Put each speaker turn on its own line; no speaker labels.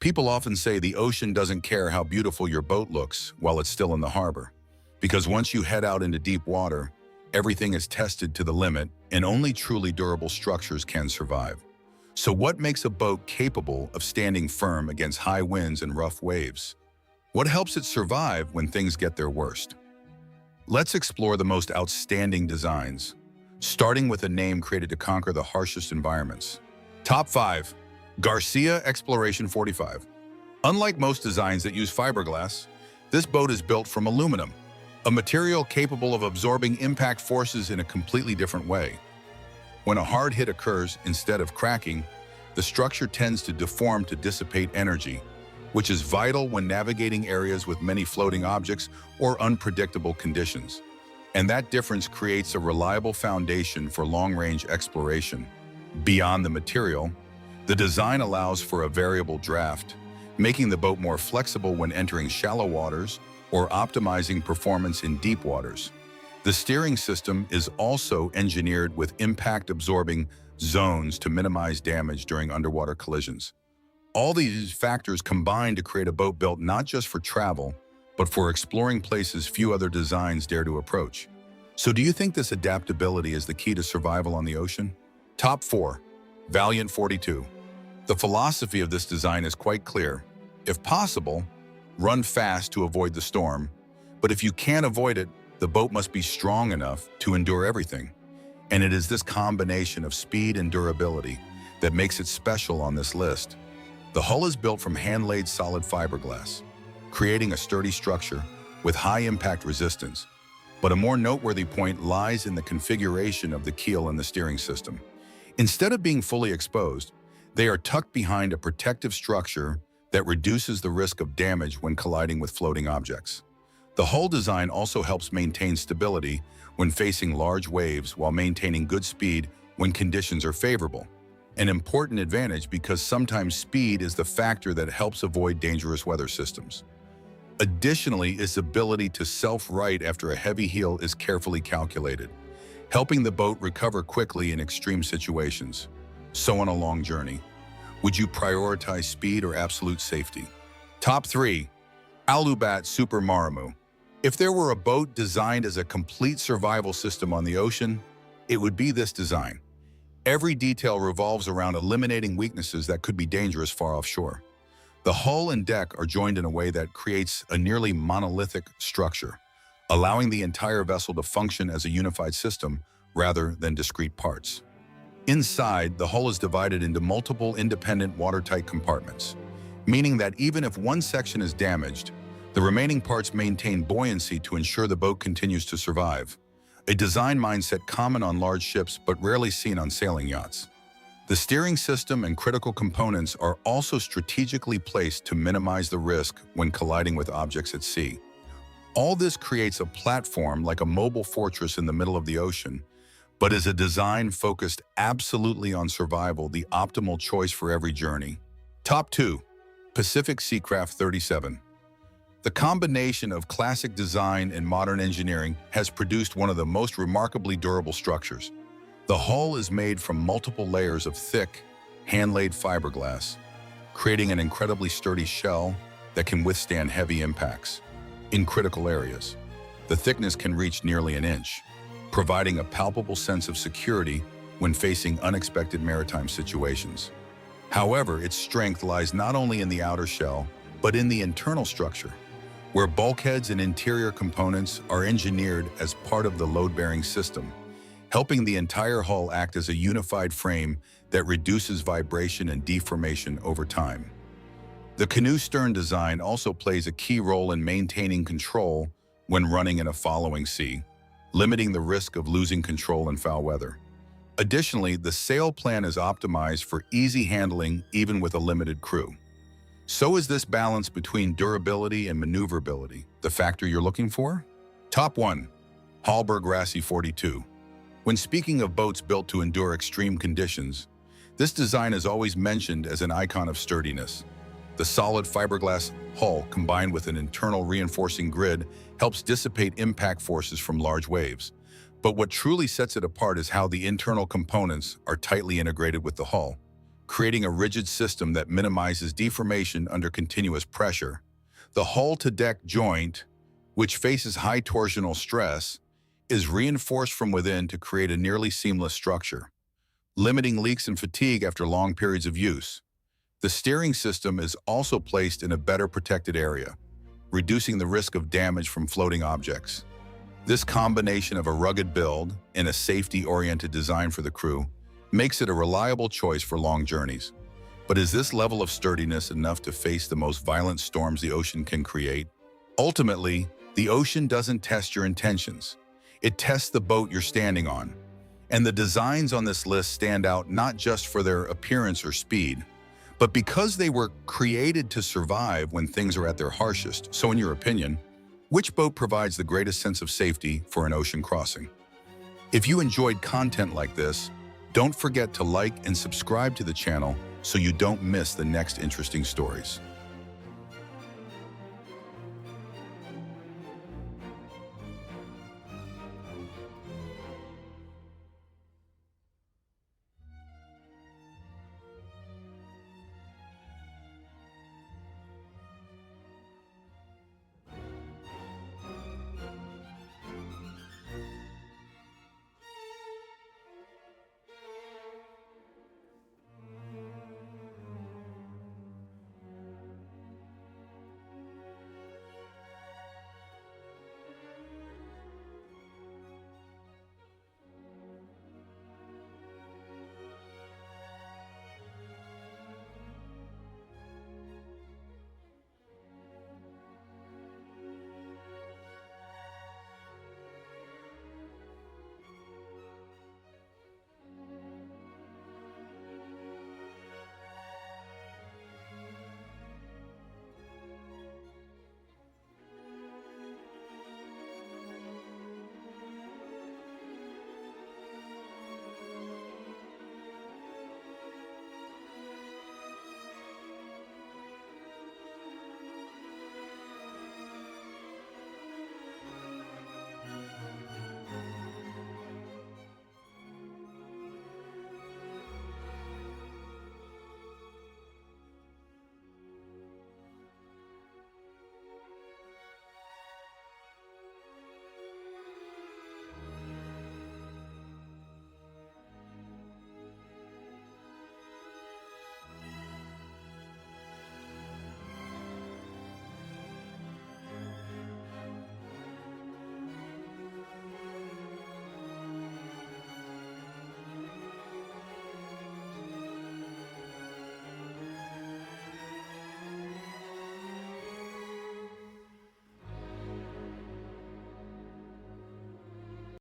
People often say the ocean doesn't care how beautiful your boat looks while it's still in the harbor, because once you head out into deep water, everything is tested to the limit and only truly durable structures can survive. So what makes a boat capable of standing firm against high winds and rough waves? What helps it survive when things get their worst? Let's explore the most outstanding designs, starting with a name created to conquer the harshest environments. Top 5. Garcia Exploration 45. Unlike most designs that use fiberglass, this boat is built from aluminum, a material capable of absorbing impact forces in a completely different way. When a hard hit occurs, instead of cracking, the structure tends to deform to dissipate energy, which is vital when navigating areas with many floating objects or unpredictable conditions. And that difference creates a reliable foundation for long-range exploration. Beyond the material, the design allows for a variable draft, making the boat more flexible when entering shallow waters or optimizing performance in deep waters. The steering system is also engineered with impact-absorbing zones to minimize damage during underwater collisions. All these factors combine to create a boat built not just for travel, but for exploring places few other designs dare to approach. So do you think this adaptability is the key to survival on the ocean? Top 4. Valiant 42. The philosophy of this design is quite clear. If possible, run fast to avoid the storm, but if you can't avoid it, the boat must be strong enough to endure everything. And it is this combination of speed and durability that makes it special on this list. The hull is built from hand-laid solid fiberglass, creating a sturdy structure with high impact resistance. But a more noteworthy point lies in the configuration of the keel and the steering system. Instead of being fully exposed, they are tucked behind a protective structure that reduces the risk of damage when colliding with floating objects. The hull design also helps maintain stability when facing large waves while maintaining good speed when conditions are favorable. An important advantage because sometimes speed is the factor that helps avoid dangerous weather systems. Additionally, its ability to self-right after a heavy heel is carefully calculated, helping the boat recover quickly in extreme situations. So on a long journey, would you prioritize speed or absolute safety? Top 3. Alubat Super Marimu. If there were a boat designed as a complete survival system on the ocean, it would be this design. Every detail revolves around eliminating weaknesses that could be dangerous far offshore. The hull and deck are joined in a way that creates a nearly monolithic structure, allowing the entire vessel to function as a unified system rather than discrete parts. Inside, the hull is divided into multiple independent watertight compartments, meaning that even if one section is damaged, the remaining parts maintain buoyancy to ensure the boat continues to survive. A design mindset common on large ships but rarely seen on sailing yachts. The steering system and critical components are also strategically placed to minimize the risk when colliding with objects at sea. All this creates a platform like a mobile fortress in the middle of the ocean, but is a design focused absolutely on survival, the optimal choice for every journey. Top 2. Pacific Seacraft 37. The combination of classic design and modern engineering has produced one of the most remarkably durable structures. The hull is made from multiple layers of thick, hand-laid fiberglass, creating an incredibly sturdy shell that can withstand heavy impacts. In critical areas, the thickness can reach nearly an inch, providing a palpable sense of security when facing unexpected maritime situations. However, its strength lies not only in the outer shell, but in the internal structure, where bulkheads and interior components are engineered as part of the load-bearing system, helping the entire hull act as a unified frame that reduces vibration and deformation over time. The canoe stern design also plays a key role in maintaining control when running in a following sea, limiting the risk of losing control in foul weather. Additionally, the sail plan is optimized for easy handling even with a limited crew. So is this balance between durability and maneuverability the factor you're looking for? Top 1. Hallberg Rassy 42. When speaking of boats built to endure extreme conditions, this design is always mentioned as an icon of sturdiness. The solid fiberglass hull combined with an internal reinforcing grid helps dissipate impact forces from large waves. But what truly sets it apart is how the internal components are tightly integrated with the hull, creating a rigid system that minimizes deformation under continuous pressure. The hull-to-deck joint, which faces high torsional stress, is reinforced from within to create a nearly seamless structure, limiting leaks and fatigue after long periods of use. The steering system is also placed in a better protected area, reducing the risk of damage from floating objects. This combination of a rugged build and a safety-oriented design for the crew makes it a reliable choice for long journeys. But is this level of sturdiness enough to face the most violent storms the ocean can create? Ultimately, the ocean doesn't test your intentions. It tests the boat you're standing on. And the designs on this list stand out not just for their appearance or speed, but because they were created to survive when things are at their harshest. So in your opinion, which boat provides the greatest sense of safety for an ocean crossing? If you enjoyed content like this, don't forget to like and subscribe to the channel so you don't miss the next interesting stories.